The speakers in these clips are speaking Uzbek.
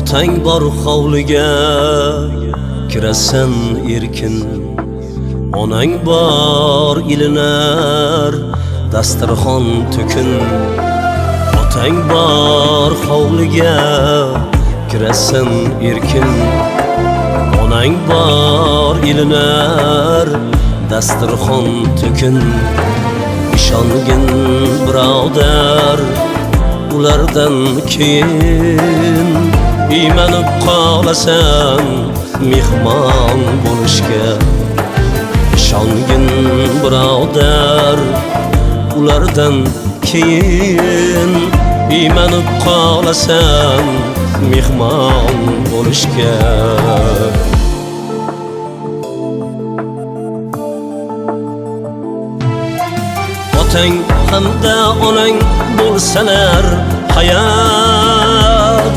Otang bor hovliga kirasan erkin, onang bor ilinar dasturxon to'kin. Otang bor hovliga kirasan erkin, onang bor ilinar dasturxon to'kin. İshongin birodar, ulardan keyin iymanib qolasan mehmon bo'lishga. Ishongin birodar, ulardan keyin iymanib qolasan mehmon bo'lishga. Otang hamda onang bo'lsalar hayot,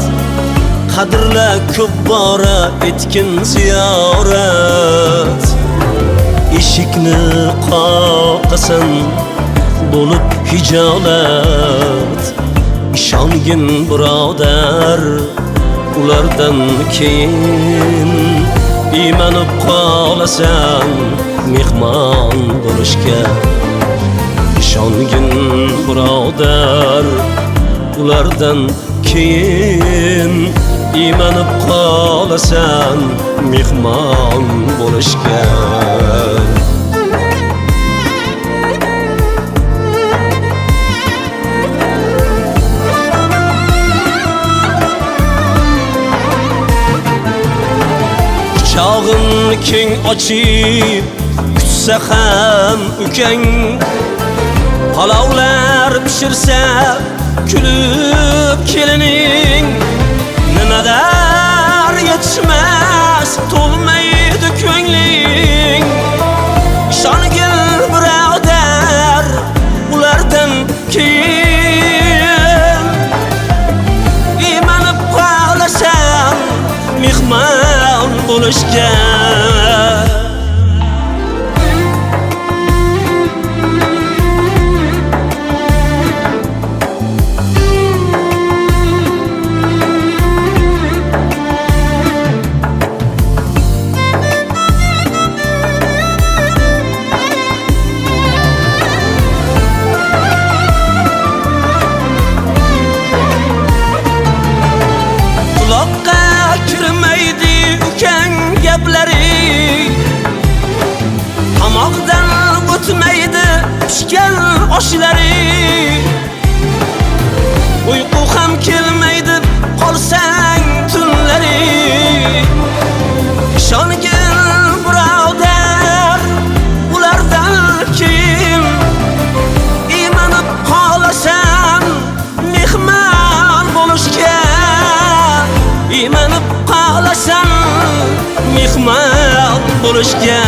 qadrla ko'p bora etkin ziyorat. Eshikni qoqasan bo'lib hijolat. Ishongin birodar, ulardan keyin iymanib qolasan mehmon bo'lishga. Ishongin birodar, ulardan keyin iymanib qolasan mehmon bo'lishga. Quchog'in keng ochib kutsa ham ukang, palovlar pishirsa kulib kelining. Nimadar yetishmas to'lmaydi ko'ngling. Ishongin birodar, ulardan keyin iymanib qolasan mehmon bo'lishga. Qamoqdan o'tmaydi pishgan oshlari. Uyqu ham kelmaydi qolsang tunlari. Ishongin birodar, ulardan keyin iymanib qolasan mehmon bo'lishga. Iymanib qolasan mehmon bo'lishga.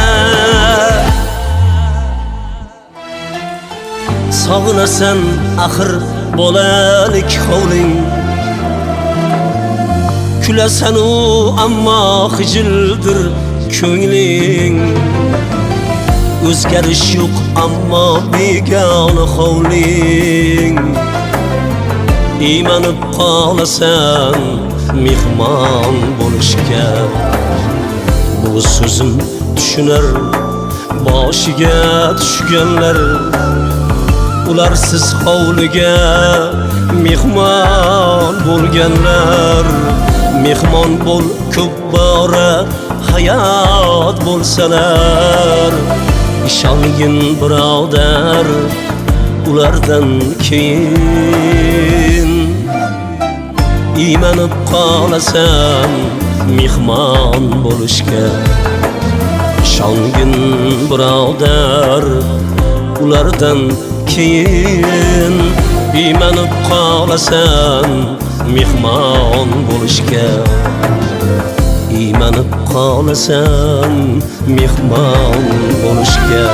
Sog'inasan axir bolalik hovling, kulasan u ammo xijildir ko'ngling. O'zgarish yo'q ammo begona hovling. Iymanib qolasan mehmon bo'lishga. Bu so'zim tushunar boshiga tushganlar, ularsiz hovliga mehmon bo'lganlar. Mehmon bo'l ko'p bora hayot bo'lsalar. Ishongin birodar, ulardan keyin iymanib qolasan mehmon bo'lishga. Ishongin birodar, ulardan keyin iymanib qolasan mehmon bo'lishga. Iymanib qolasan mehmon bo'lishga.